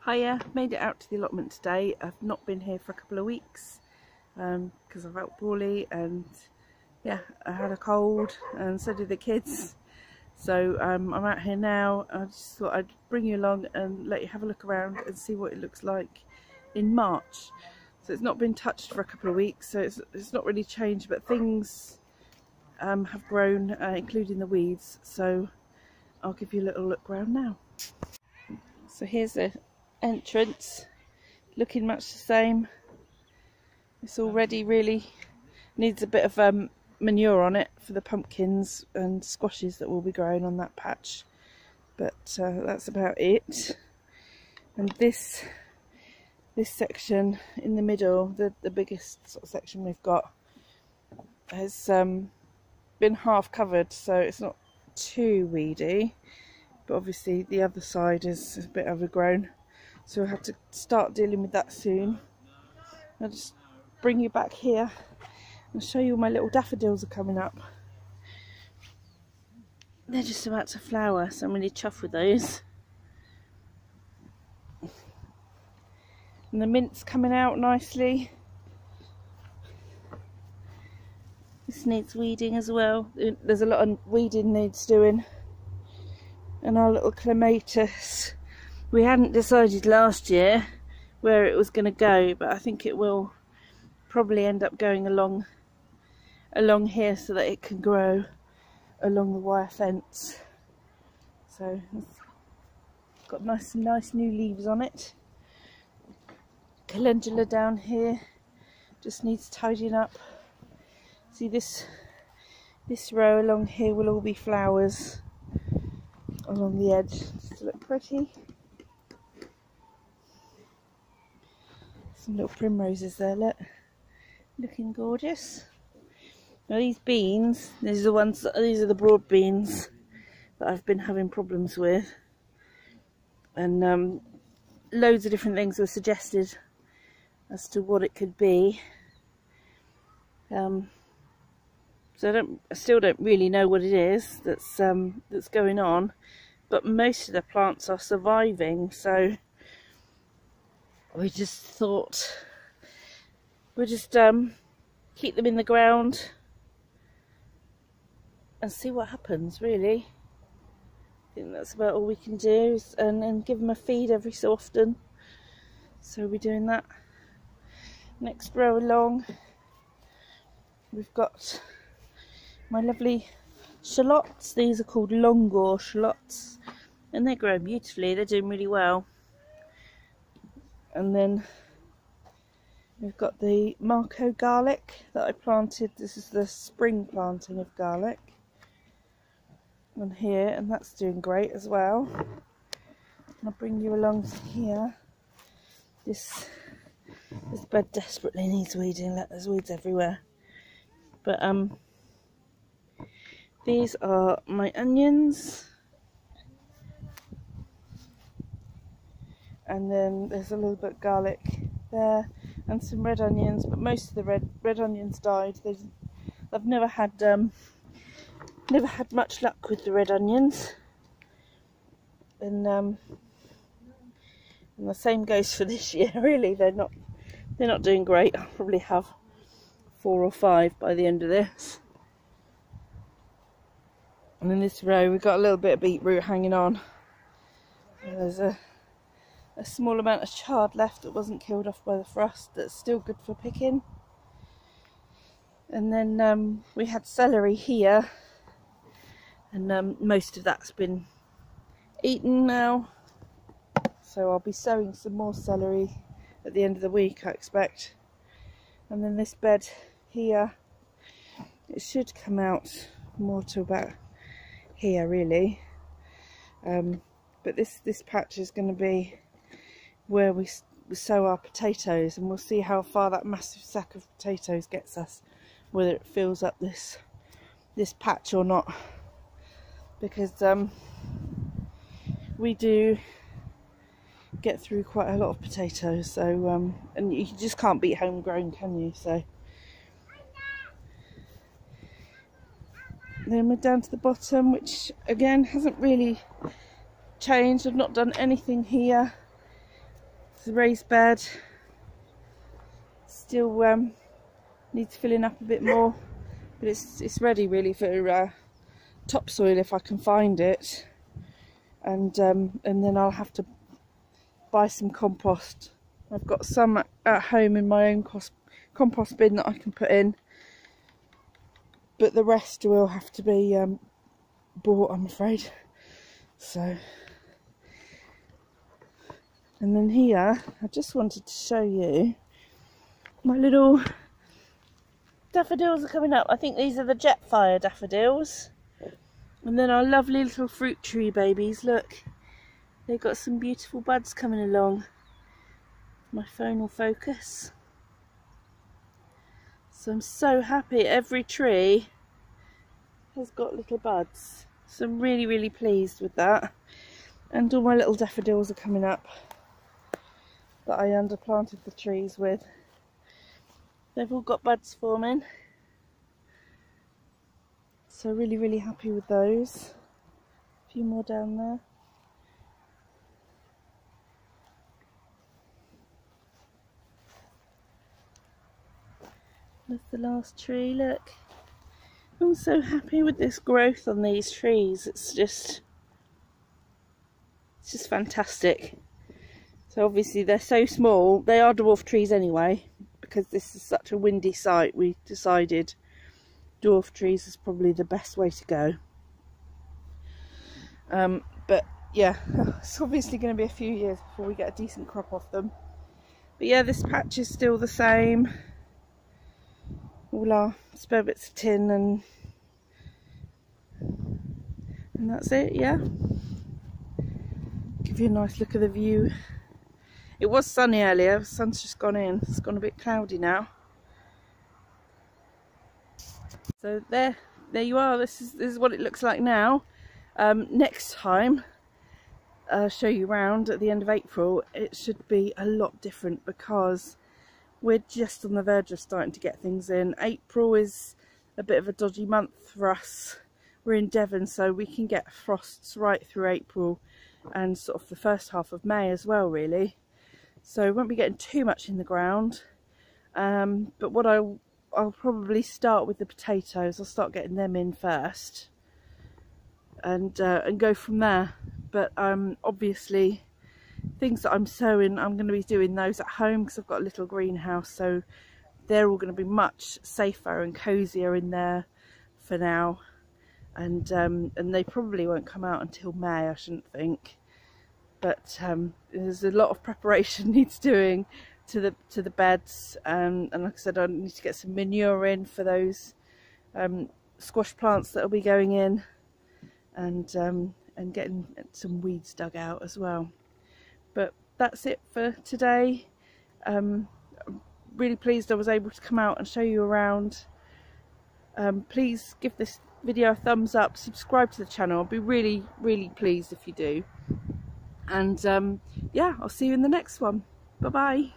Hiya, made it out to the allotment today. I've not been here for a couple of weeks because I felt poorly and yeah, I had a cold and so did the kids. So I'm out here now. I just thought I'd bring you along and let you have a look around and see what it looks like in March. So it's not been touched for a couple of weeks, so it's not really changed, but things have grown, including the weeds. So I'll give you a little look around now. So here's the entrance, looking much the same. It's already really needs a bit of manure on it for the pumpkins and squashes that will be growing on that patch, but that's about it. And this section in the middle, the biggest sort of section we've got, has been half covered, so it's not too weedy, but obviously the other side is a bit overgrown, so we'll have to start dealing with that soon. I'll just bring you back here and show you all my little daffodils are coming up. They're just about to flower, so I'm really chuffed with those. And the mint's coming out nicely. This needs weeding as well. There's a lot of weeding needs doing. And our little clematis, we hadn't decided last year where it was going to go, but I think it will probably end up going along here so that it can grow along the wire fence. So it's got some nice new leaves on it. Calendula down here just needs tidying up. See, this row along here will all be flowers along the edge, just to look pretty. Some little primroses there, look, looking gorgeous. Now these beans, these are the broad beans that I've been having problems with, and loads of different things were suggested as to what it could be. So I still don't really know what it is that's going on, but most of the plants are surviving. So we just thought we'll just keep them in the ground and see what happens, really. I think that's about all we can do, and give them a feed every so often. So we'll be doing that. Next row along, we've got my lovely shallots. These are called Longor shallots, and they're growing beautifully. They're doing really well. And then we've got the Marco garlic that I planted. This is the spring planting of garlic on here, and that's doing great as well. I'll bring you along to here. This bed desperately needs weeding. Look, there's weeds everywhere. But these are my onions, and then there's a little bit of garlic there and some red onions, but most of the red onions died. I've never had much luck with the red onions, and the same goes for this year. Really, they're not doing great. I'll probably have 4 or 5 by the end of this. And in this row we've got a little bit of beetroot hanging on. And there's a small amount of chard left that wasn't killed off by the frost, that's still good for picking. And then we had celery here, and most of that's been eaten now. So I'll be sowing some more celery at the end of the week, I expect. And then this bed here, it should come out more to about here, really. But this patch is going to be where we sow our potatoes, and we'll see how far that massive sack of potatoes gets us, whether it fills up this patch or not, because we do get through quite a lot of potatoes. So and you just can't beat homegrown, can you? So then we're down to the bottom, which again hasn't really changed. I've not done anything here. the raised bed. Still needs filling up a bit more, but it's ready really for topsoil if I can find it, and then I'll have to buy some compost. I've got some at home in my own compost bin that I can put in, but the rest will have to be bought, I'm afraid. So, and then here I just wanted to show you my little daffodils are coming up. I think these are the Jetfire daffodils. And then our lovely little fruit tree babies, look, they've got some beautiful buds coming along. My phone will focus. So I'm so happy every tree has got little buds. So I'm really, really pleased with that. And all my little daffodils are coming up that I underplanted the trees with. They've all got buds forming. So really, really happy with those. A few more down there. That's the last tree, look. I'm so happy with this growth on these trees. It's just fantastic. So obviously they're so small. They are dwarf trees anyway, because this is such a windy site. We decided dwarf trees is probably the best way to go. But yeah, it's obviously going to be a few years before we get a decent crop off them. But yeah, this patch is still the same. All our spare bits of tin and that's it. Yeah, give you a nice look at the view. It was sunny earlier, the sun's just gone in. It's gone a bit cloudy now. So there you are. This is what it looks like now. Next time I'll show you around at the end of April. It should be a lot different because we're just on the verge of starting to get things in. April is a bit of a dodgy month for us. We're in Devon, so we can get frosts right through April and sort of the first half of May as well, really. So we won't be getting too much in the ground. But what I'll probably start with the potatoes. I'll start getting them in first, and go from there. But obviously, things that I'm sowing, I'm going to be doing those at home because I've got a little greenhouse, so they're all going to be much safer and cozier in there for now. And they probably won't come out until May, I shouldn't think. But there's a lot of preparation needs doing to the beds, and like I said, I need to get some manure in for those squash plants that will be going in, and getting some weeds dug out as well. But that's it for today. Really pleased I was able to come out and show you around. Please give this video a thumbs up, subscribe to the channel. I'll be really, really pleased if you do. And yeah, I'll see you in the next one. Bye bye.